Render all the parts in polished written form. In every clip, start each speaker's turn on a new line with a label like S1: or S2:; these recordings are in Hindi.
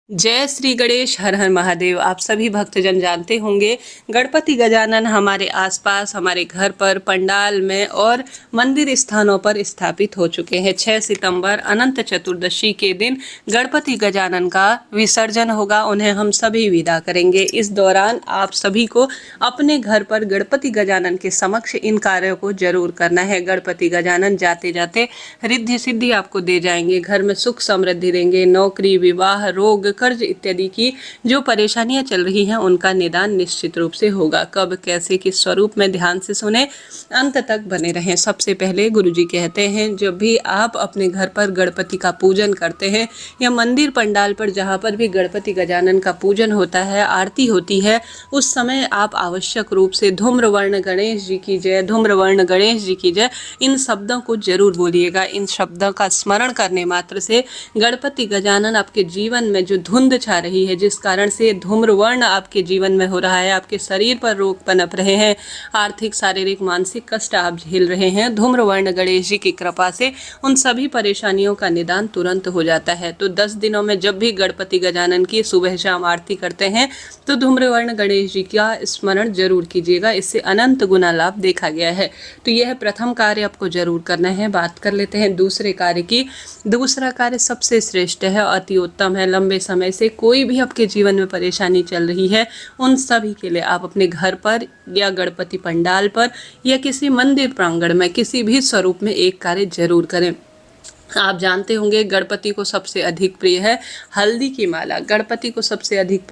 S1: जय श्री गणेश, हर हर महादेव। आप सभी भक्तजन जानते होंगे गणपति गजानन हमारे आसपास, हमारे घर पर, पंडाल में और मंदिर स्थानों पर स्थापित हो चुके हैं। 6 सितंबर अनंत चतुर्दशी के दिन गणपति गजानन का विसर्जन होगा, उन्हें हम सभी विदा करेंगे। इस दौरान आप सभी को अपने घर पर गणपति गजानन के समक्ष इन कार्यों को जरूर करना है। गणपति गजानन जाते जाते रिद्धि सिद्धि आपको दे जाएंगे, घर में सुख समृद्धि देंगे, नौकरी, विवाह, रोग, कर्ज इत्यादि की जो परेशानियां चल रही हैं उनका निदान निश्चित रूप से होगा। कब, कैसे, किस स्वरूप में, ध्यान से सुने, अंत तक बने रहें। सबसे पहले गुरुजी कहते हैं, जब भी आप अपने घर पर गणपति का पूजन करते हैं या मंदिर पंडाल पर जहाँ पर भी गणपति गजानन का पूजन होता है, आरती होती है, उस समय आप आवश्यक रूप से धूम्रवर्ण गणेश जी की जय, धूम्रवर्ण गणेश जी की जय, इन शब्दों को जरूर बोलिएगा। इन शब्दों का स्मरण करने मात्र से गणपति गजानन आपके जीवन में जो धुंध छा रही है, जिस कारण से धूम्रवर्ण आपके जीवन में हो रहा है, आपके शरीर पर रोग पनप रहे हैं, आर्थिक, शारीरिक, मानसिक कष्ट आप झेल रहे हैं, धूम्रवर्ण गणेश जी की कृपा से उन सभी परेशानियों का निदान तुरंत हो जाता है। तो 10 दिनों में जब भी गणपति गजानन की सुबह शाम आरती करते हैं तो धूम्रवर्ण गणेश जी का स्मरण जरूर कीजिएगा, इससे अनंत गुना लाभ देखा गया है। तो यह प्रथम कार्य आपको जरूर करना है। बात कर लेते हैं दूसरे कार्य की। दूसरा कार्य सबसे श्रेष्ठ है, अति उत्तम है। लंबे समय से कोई भी आपके जीवन में परेशानी चल रही है, उन सभी के लिए आप अपने घर पर या गणपति पंडाल पर या किसी मंदिर प्रांगण में किसी भी स्वरूप में एक कार्य जरूर करें। आप जानते होंगे गणपति को सबसे अधिक प्रिय है हल्दी की माला, गणपति को सबसे अधिक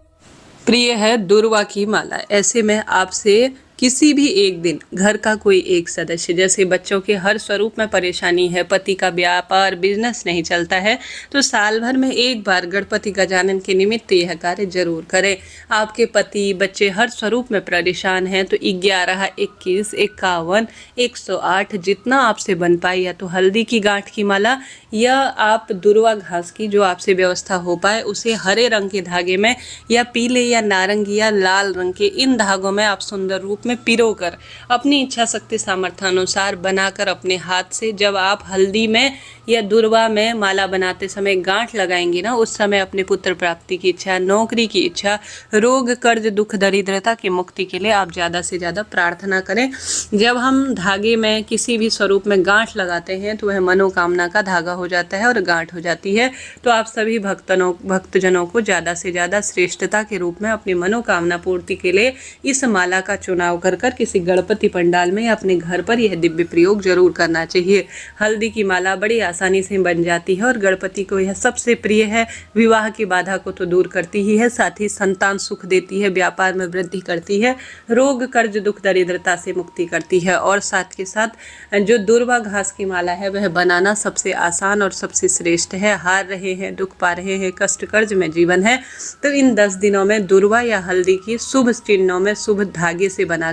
S1: प्रिय है दुर्वा की माला। ऐसे में आपसे किसी भी एक दिन घर का कोई एक सदस्य, जैसे बच्चों के हर स्वरूप में परेशानी है, पति का व्यापार, बिजनेस नहीं चलता है, तो साल भर में एक बार गणपति गजानन के निमित्त यह कार्य जरूर करें। आपके पति, बच्चे हर स्वरूप में परेशान हैं तो 11, 21, 51, 108 जितना आपसे बन पाए, या तो हल्दी की गांठ की माला या आप दुर्वा घास की जो आपसे व्यवस्था हो पाए उसे हरे रंग के धागे में या पीले या नारंगी या लाल रंग के इन धागों में आप सुंदर रूप में पिरोकर अपनी इच्छा शक्ति सामर्थ्यानुसार बनाकर अपने हाथ से, जब आप हल्दी में या दुर्वा में माला बनाते समय गांठ लगाएंगे ना, उस समय अपने पुत्र प्राप्ति की इच्छा, नौकरी की इच्छा, रोग, कर्ज, दुख, दरिद्रता की मुक्ति के लिए आप ज़्यादा से ज़्यादा प्रार्थना करें। जब हम धागे में किसी भी स्वरूप में गांठ लगाते हैं तो वह मनोकामना का धागा हो जाता है और गांठ हो जाती है। तो आप सभी भक्तजनों को ज़्यादा से ज़्यादा श्रेष्ठता के रूप में अपनी मनोकामना पूर्ति के लिए इस माला का चुनाव कर किसी गणपति पंडाल में या अपने घर पर यह दिव्य प्रयोग जरूर करना चाहिए। हल्दी की माला बड़ी आसानी से बन जाती है और गणपति को यह सबसे प्रिय है। विवाह की बाधा को तो दूर करती ही है, साथ ही संतान सुख देती है, व्यापार में वृद्धि करती है, रोग, कर्ज, दुख, दरिद्रता से मुक्ति करती है। और साथ के साथ जो दुर्वा घास की माला है वह बनाना सबसे आसान और सबसे श्रेष्ठ है। हार रहे हैं, दुख पा रहे हैं, कष्ट कर्ज में जीवन है, तो इन 10 दिनों में दुर्वा या हल्दी की शुभ चिन्हों में शुभ धागे से बनाकर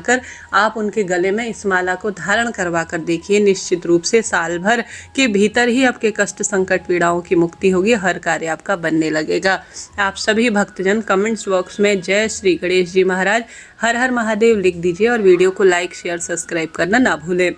S1: आप उनके गले में इस माला को धारण करवा कर देखिए। निश्चित रूप से साल भर के भीतर ही आपके कष्ट, संकट, पीड़ाओं की मुक्ति होगी, हर कार्य आपका बनने लगेगा। आप सभी भक्तजन कमेंट्स बॉक्स में जय श्री गणेश जी महाराज, हर हर महादेव लिख दीजिए और वीडियो को लाइक, शेयर, सब्सक्राइब करना ना भूलें।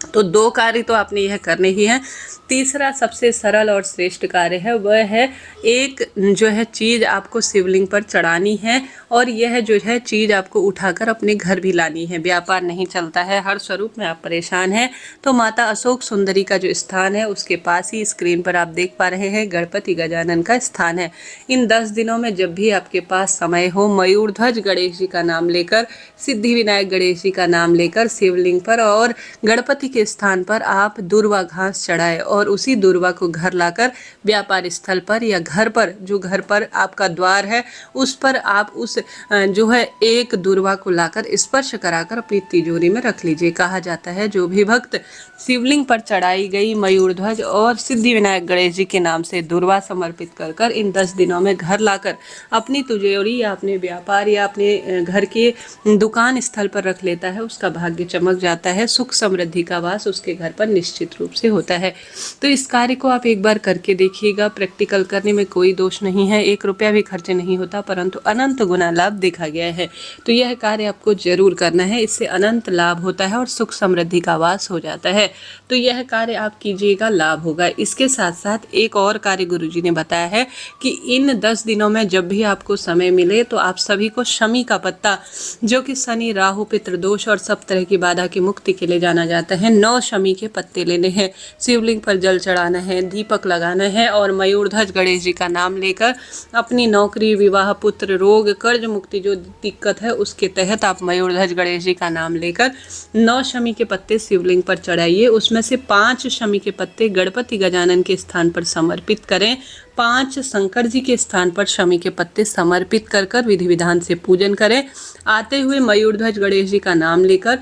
S1: तो 2 कार्य तो आपने यह करने ही हैं। तीसरा सबसे सरल और श्रेष्ठ कार्य है, वह है एक जो है चीज़ आपको शिवलिंग पर चढ़ानी है और यह जो है चीज़ आपको उठाकर अपने घर भी लानी है। व्यापार नहीं चलता है, हर स्वरूप में आप परेशान हैं, तो माता अशोक सुंदरी का जो स्थान है उसके पास ही स्क्रीन पर आप देख पा रहे हैं गणपति गजानन का स्थान है। इन 10 दिनों में जब भी आपके पास समय हो, मयूरध्वज गणेश जी का नाम लेकर, सिद्धि विनायक गणेश जी का नाम लेकर शिवलिंग पर और गणपति के स्थान पर आप दुर्वा घास चढ़ाए और उसी दुर्वा को घर लाकर व्यापार स्थल पर या घर पर, जो घर पर आपका द्वार है उस पर आप उस जो है एक दुर्वा को लाकर स्पर्श कराकर अपनी तिजोरी में रख लीजिए। कहा जाता है जो भी भक्त शिवलिंग पर चढ़ाई गई मयूरध्वज और सिद्धि विनायक गणेश जी के नाम से दुर्वा समर्पित कर इन 10 दिनों में घर लाकर अपनी तिजोरी या अपने व्यापार या अपने घर के दुकान स्थल पर रख लेता है, उसका भाग्य चमक जाता है, सुख समृद्धि का का वास उसके घर पर निश्चित रूप से होता है। तो इस कार्य को आप एक बार करके देखिएगा। प्रैक्टिकल करने में कोई दोष नहीं है, 1 रुपया भी खर्च नहीं होता, परंतु अनंत गुना लाभ देखा गया है। तो यह कार्य आपको जरूर करना है, इससे अनंत लाभ होता है और सुख समृद्धि का वास हो जाता है। तो यह कार्य आप कीजिएगा, लाभ होगा। इसके साथ साथ एक और कार्य गुरुजी ने बताया है कि इन 10 दिनों में जब भी आपको समय मिले तो आप सभी को शमी का पत्ता, जो कि शनि, राहु, पितृदोष और सब तरह की बाधा की मुक्ति के लिए जाना जाता है, 9 शमी के पत्ते लेने हैं, शिवलिंग पर जल चढ़ाना है, दीपक लगाना है और मयूरध्वज गणेश जी का नाम लेकर अपनी नौकरी, विवाह, पुत्र, रोग, कर्ज मुक्ति जो दिक्कत है उसके तहत आप मयूरध्वज गणेश जी का नाम लेकर 9 शमी के पत्ते शिवलिंग पर चढ़ाइए। उसमें से 5 शमी के पत्ते गणपति गजानन के स्थान पर समर्पित करें, 5 शंकर जी के स्थान पर शमी के पत्ते समर्पित कर विधि विधान से पूजन करें। आते हुए मयूरध्वज गणेश जी का नाम लेकर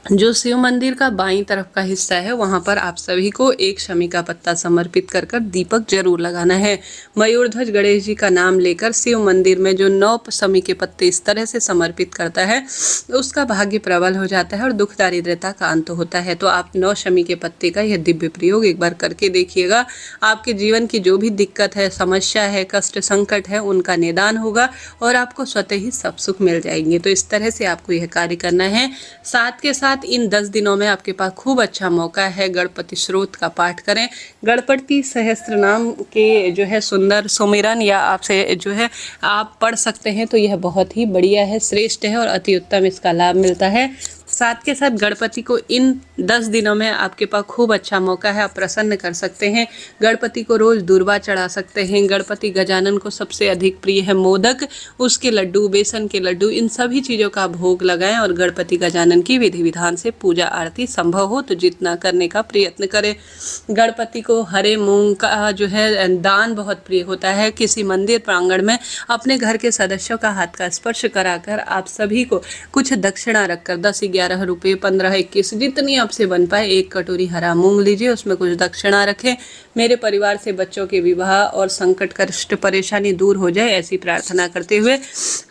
S1: जो शिव मंदिर का बाईं तरफ का हिस्सा है वहां पर आप सभी को 1 शमी का पत्ता समर्पित कर दीपक जरूर लगाना है। मयूरध्वज गणेश जी का नाम लेकर शिव मंदिर में जो 9 शमी के पत्ते इस तरह से समर्पित करता है उसका भाग्य प्रबल हो जाता है और दुख दारिद्रता का अंत होता है। तो आप 9 शमी के पत्ते का यह दिव्य प्रयोग एक बार करके देखिएगा। आपके जीवन की जो भी दिक्कत है, समस्या है, कष्ट, संकट है, उनका निदान होगा और आपको स्वतः ही सब सुख मिल जाएंगे। तो इस तरह से आपको यह कार्य करना है। साथ के साथ इन 10 दिनों में आपके पास खूब अच्छा मौका है, गणपति स्रोत का पाठ करें। गणपति सहस्त्र नाम के जो है सुंदर सुमिरन या आपसे जो है आप पढ़ सकते हैं, तो यह बहुत ही बढ़िया है, श्रेष्ठ है और अति उत्तम इसका लाभ मिलता है। साथ के साथ गणपति को इन 10 दिनों में आपके पास खूब अच्छा मौका है, आप प्रसन्न कर सकते हैं। गणपति को रोज दूर्वा चढ़ा सकते हैं। गणपति गजानन को सबसे अधिक प्रिय है मोदक, उसके लड्डू, बेसन के लड्डू, इन सभी चीज़ों का भोग लगाएं और गणपति गजानन की विधि विधान से पूजा आरती संभव हो तो जितना करने का प्रयत्न करें। गणपति को हरे मूंग का जो है दान बहुत प्रिय होता है। किसी मंदिर प्रांगण में अपने घर के सदस्यों का हाथ का स्पर्श कराकर आप सभी को कुछ दक्षिणा रखकर 10, 11 रुपये, 15, 21 जितनी आपसे बन पाए 1 कटोरी हरा मूंग लीजिए, उसमें कुछ दक्षिणा रखें। मेरे परिवार से बच्चों के विवाह और संकट, कष्ट, परेशानी दूर हो जाए, ऐसी प्रार्थना करते हुए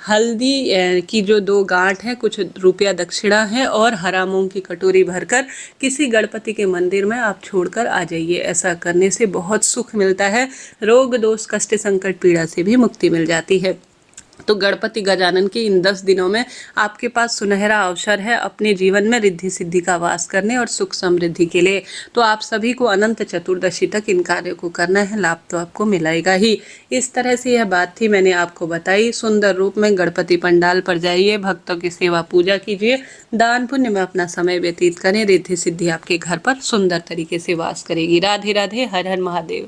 S1: हल्दी की जो 2 गांठ है, कुछ रुपया दक्षिणा है और हरा मूंग की कटोरी भरकर किसी गणपति के मंदिर में आप छोड़कर आ जाइए। ऐसा करने से बहुत सुख मिलता है, रोग, दोष, कष्ट, संकट, पीड़ा से भी मुक्ति मिल जाती है। तो गणपति गजानन के इन 10 दिनों में आपके पास सुनहरा अवसर है अपने जीवन में रिद्धि सिद्धि का वास करने और सुख समृद्धि के लिए। तो आप सभी को अनंत चतुर्दशी तक इन कार्यों को करना है, लाभ तो आपको मिलेगा ही। इस तरह से यह बात थी, मैंने आपको बताई। सुंदर रूप में गणपति पंडाल पर जाइए, भक्तों की सेवा पूजा कीजिए, दान पुण्य में अपना समय व्यतीत करें, रिद्धि सिद्धि आपके घर पर सुंदर तरीके से वास करेगी। राधे राधे, हर हर महादेव।